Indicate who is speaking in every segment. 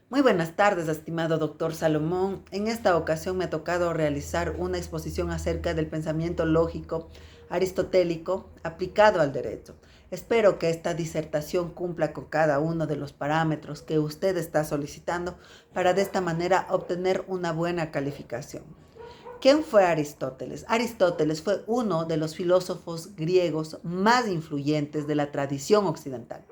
Speaker 1: Muy buenas tardes, estimado doctor Salomón. En esta ocasión me ha tocado realizar una exposición acerca del pensamiento lógico aristotélico aplicado al derecho. Espero que esta disertación cumpla con cada uno de los parámetros que usted está solicitando para de esta manera obtener una buena calificación. ¿Quién fue Aristóteles? Aristóteles fue uno de los filósofos griegos más influyentes de la tradición occidental.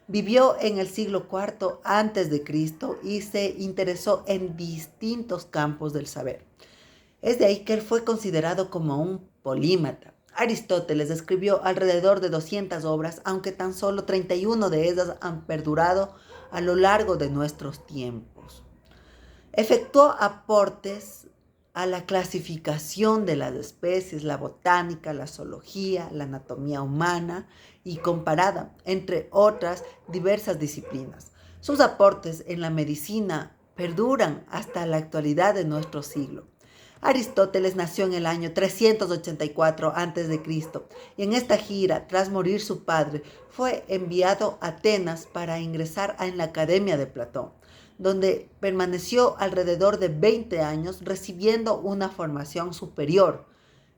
Speaker 1: Vivió en el siglo IV antes de Cristo y se interesó en distintos campos del saber. Es de ahí que él fue considerado como un polímata. Aristóteles escribió alrededor de 200 obras, aunque tan solo 31 de ellas han perdurado a lo largo de nuestros tiempos. Efectuó aportes a la clasificación de las especies, la botánica, la zoología, la anatomía humana y comparada, entre otras diversas disciplinas. Sus aportes en la medicina perduran hasta la actualidad de nuestro siglo. Aristóteles nació en el año 384 a.C. y en esta gira, tras morir su padre, fue enviado a Atenas para ingresar en la Academia de Platón, donde permaneció alrededor de 20 años recibiendo una formación superior.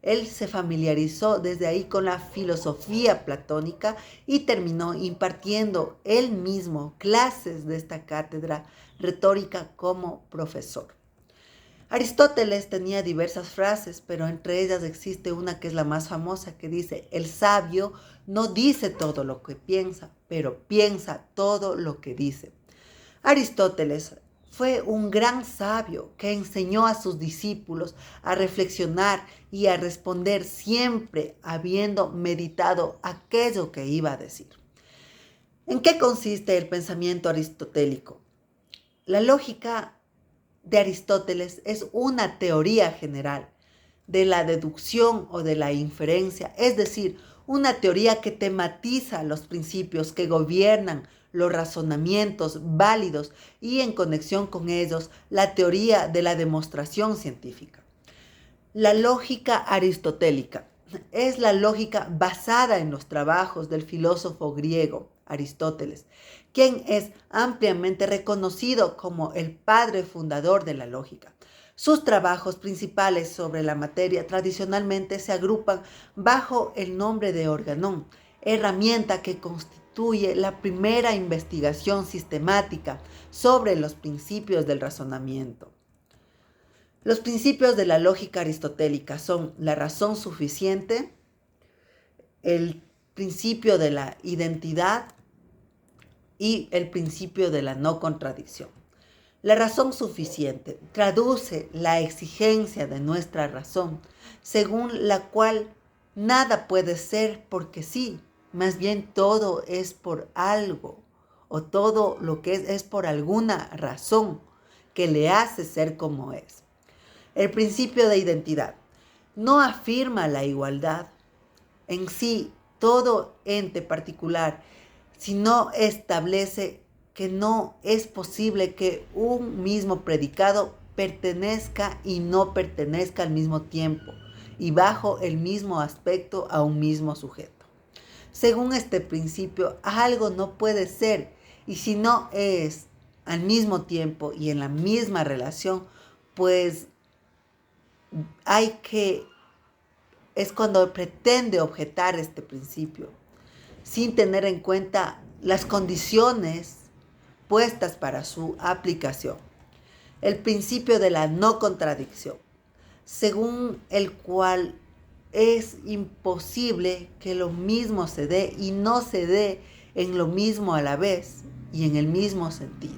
Speaker 1: Él se familiarizó desde ahí con la filosofía platónica y terminó impartiendo él mismo clases de esta cátedra retórica como profesor. Aristóteles tenía diversas frases, pero entre ellas existe una que es la más famosa, que dice: el sabio no dice todo lo que piensa, pero piensa todo lo que dice. Aristóteles fue un gran sabio que enseñó a sus discípulos a reflexionar y a responder siempre habiendo meditado aquello que iba a decir. ¿En qué consiste el pensamiento aristotélico? La lógica de Aristóteles es una teoría general de la deducción o de la inferencia, es decir, una teoría que tematiza los principios que gobiernan los razonamientos válidos y en conexión con ellos la teoría de la demostración científica. La lógica aristotélica es la lógica basada en los trabajos del filósofo griego Aristóteles, quien es ampliamente reconocido como el padre fundador de la lógica. Sus trabajos principales sobre la materia tradicionalmente se agrupan bajo el nombre de organón, herramienta que constituye la primera investigación sistemática sobre los principios del razonamiento. Los principios de la lógica aristotélica son la razón suficiente, el principio de la identidad y el principio de la no contradicción. La razón suficiente traduce la exigencia de nuestra razón, según la cual nada puede ser porque sí, más bien todo es por algo, o todo lo que es por alguna razón que le hace ser como es. El principio de identidad no afirma la igualdad en sí, todo ente particular, sino establece que no es posible que un mismo predicado pertenezca y no pertenezca al mismo tiempo y bajo el mismo aspecto a un mismo sujeto. Según este principio, algo no puede ser, y si no es al mismo tiempo y en la misma relación, pues es cuando pretende objetar este principio, sin tener en cuenta las condiciones puestas para su aplicación. El principio de la no contradicción, según el cual es imposible que lo mismo se dé y no se dé en lo mismo a la vez y en el mismo sentido.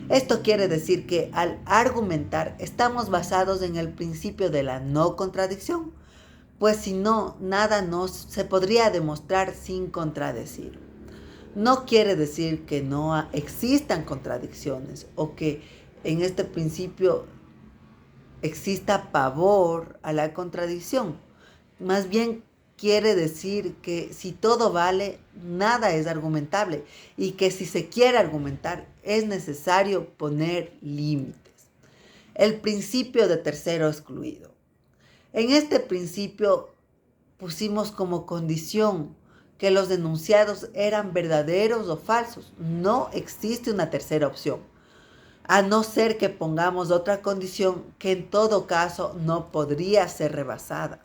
Speaker 1: Esto quiere decir que al argumentar estamos basados en el principio de la no contradicción, pues si no, nada se podría demostrar sin contradecir. No quiere decir que no existan contradicciones o que en este principio exista pavor a la contradicción. Más bien quiere decir que si todo vale, nada es argumentable y que si se quiere argumentar es necesario poner límites. El principio de tercero excluido. En este principio pusimos como condición que los denunciados eran verdaderos o falsos. No existe una tercera opción. a no ser que pongamos otra condición que en todo caso no podría ser rebasada.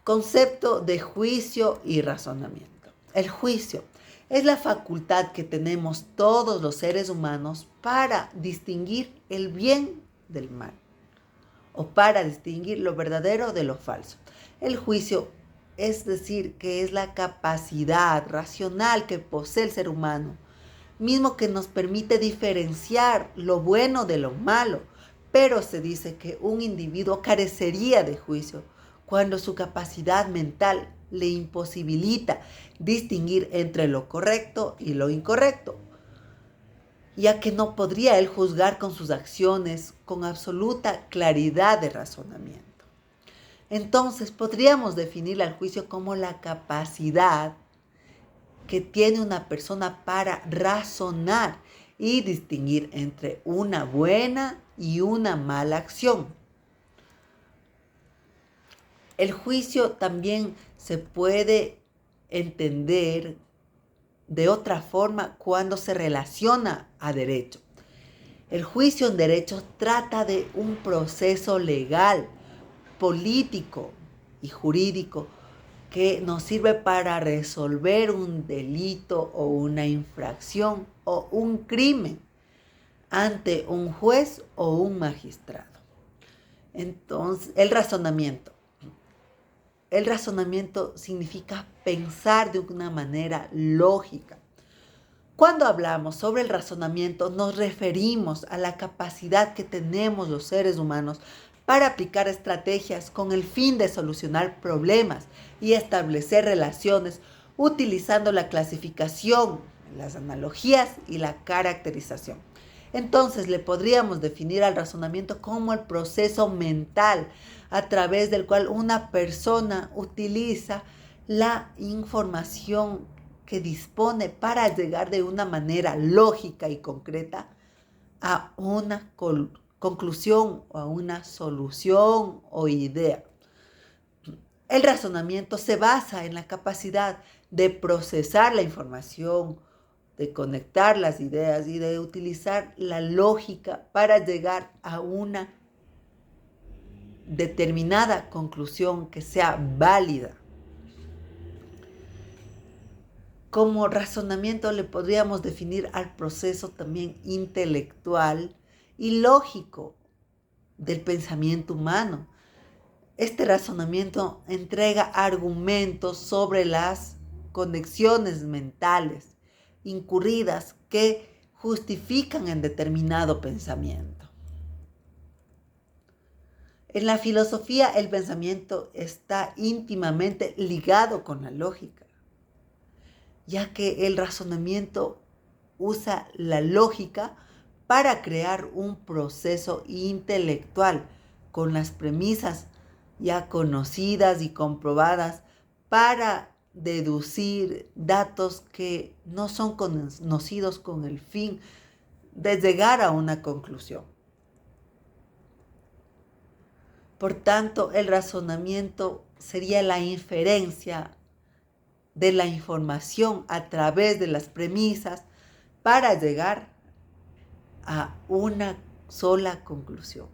Speaker 1: Concepto de juicio y razonamiento. El juicio es la facultad que tenemos todos los seres humanos para distinguir el bien del mal o para distinguir lo verdadero de lo falso. El juicio, es decir, que es la capacidad racional que posee el ser humano, mismo que nos permite diferenciar lo bueno de lo malo, pero se dice que un individuo carecería de juicio cuando su capacidad mental le imposibilita distinguir entre lo correcto y lo incorrecto, ya que no podría él juzgar con sus acciones con absoluta claridad de razonamiento. Entonces podríamos definir al juicio como la capacidad que tiene una persona para razonar y distinguir entre una buena y una mala acción. El juicio también se puede entender de otra forma cuando se relaciona a derecho. El juicio en derecho trata de un proceso legal, político y jurídico que nos sirve para resolver un delito o una infracción o un crimen ante un juez o un magistrado. Entonces, el razonamiento. El razonamiento significa pensar de una manera lógica. Cuando hablamos sobre el razonamiento, nos referimos a la capacidad que tenemos los seres humanos para aplicar estrategias con el fin de solucionar problemas y establecer relaciones utilizando la clasificación, las analogías y la caracterización. Entonces le podríamos definir al razonamiento como el proceso mental a través del cual una persona utiliza la información que dispone para llegar de una manera lógica y concreta a una conclusión o a una solución o idea. El razonamiento se basa en la capacidad de procesar la información, de conectar las ideas y de utilizar la lógica para llegar a una determinada conclusión que sea válida. Como razonamiento le podríamos definir al proceso también intelectual y lógico del pensamiento humano. Este razonamiento entrega argumentos sobre las conexiones mentales incurridas que justifican en determinado pensamiento. En la filosofía, el pensamiento está íntimamente ligado con la lógica, ya que el razonamiento usa la lógica para crear un proceso intelectual con las premisas ya conocidas y comprobadas para deducir datos que no son conocidos con el fin de llegar a una conclusión. Por tanto, el razonamiento sería la inferencia de la información a través de las premisas para llegar a una sola conclusión.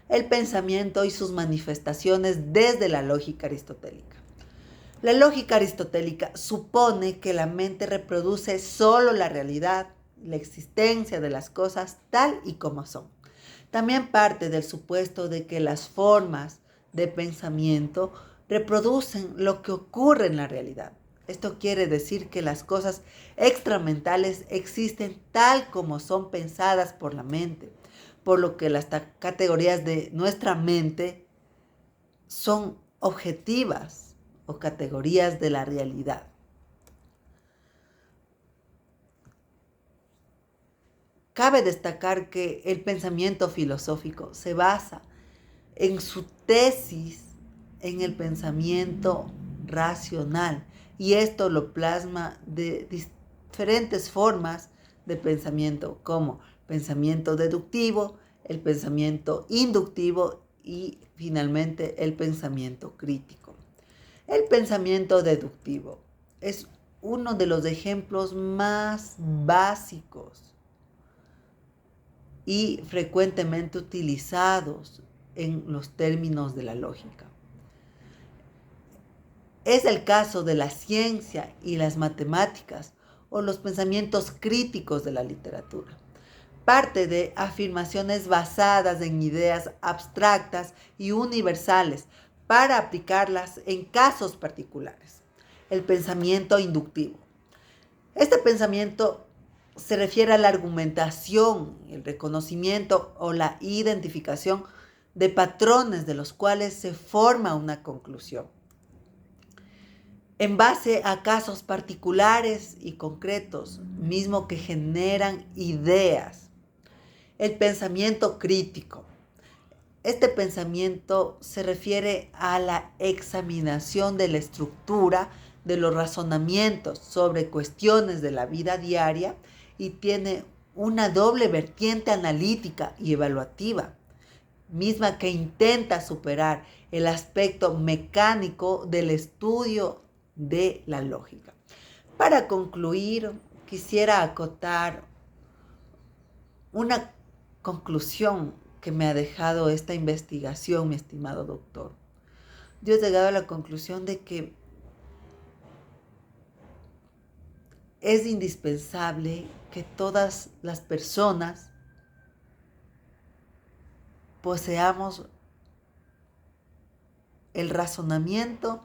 Speaker 1: El pensamiento y sus manifestaciones desde la lógica aristotélica. La lógica aristotélica supone que la mente reproduce solo la realidad, la existencia de las cosas tal y como son. También parte del supuesto de que las formas de pensamiento reproducen lo que ocurre en la realidad. Esto quiere decir que las cosas extramentales existen tal como son pensadas por la mente, por lo que las categorías de nuestra mente son objetivas o categorías de la realidad. Cabe destacar que el pensamiento filosófico se basa en su tesis en el pensamiento racional y esto lo plasma de diferentes formas de pensamiento como pensamiento deductivo, el pensamiento inductivo y finalmente el pensamiento crítico. El pensamiento deductivo es uno de los ejemplos más básicos y frecuentemente utilizados en los términos de la lógica. Es el caso de la ciencia y las matemáticas o los pensamientos críticos de la literatura. Parte de afirmaciones basadas en ideas abstractas y universales para aplicarlas en casos particulares. El pensamiento inductivo. Este pensamiento se refiere a la argumentación, el reconocimiento o la identificación de patrones de los cuales se forma una conclusión en base a casos particulares y concretos, mismo que generan ideas. El pensamiento crítico. Este pensamiento se refiere a la examinación de la estructura de los razonamientos sobre cuestiones de la vida diaria y tiene una doble vertiente analítica y evaluativa, misma que intenta superar el aspecto mecánico del estudio de la lógica. Para concluir, quisiera acotar una conclusión que me ha dejado esta investigación, mi estimado doctor. Yo he llegado a la conclusión de que es indispensable que todas las personas poseamos el razonamiento,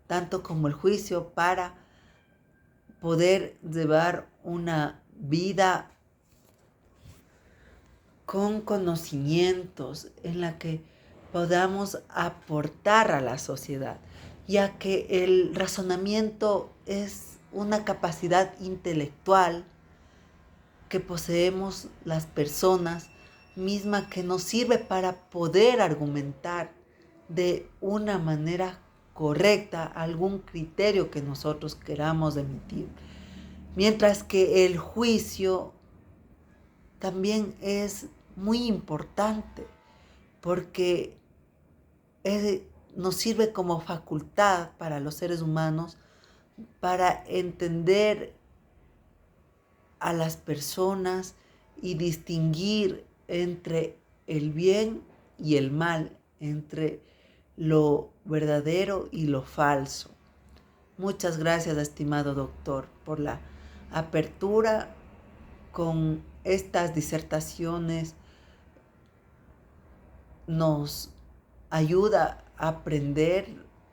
Speaker 1: tanto como el juicio, para poder llevar una vida con conocimientos en la que podamos aportar a la sociedad, ya que el razonamiento es una capacidad intelectual que poseemos las personas, misma que nos sirve para poder argumentar de una manera correcta algún criterio que nosotros queramos emitir. Mientras que el juicio también es muy importante porque nos sirve como facultad para los seres humanos para entender a las personas y distinguir entre el bien y el mal, entre lo verdadero y lo falso. Muchas gracias, estimado doctor, por la apertura con estas disertaciones. Nos ayuda a aprender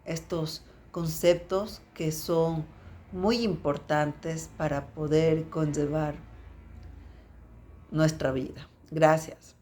Speaker 1: estos conceptos que son muy importantes para poder conllevar nuestra vida. Gracias.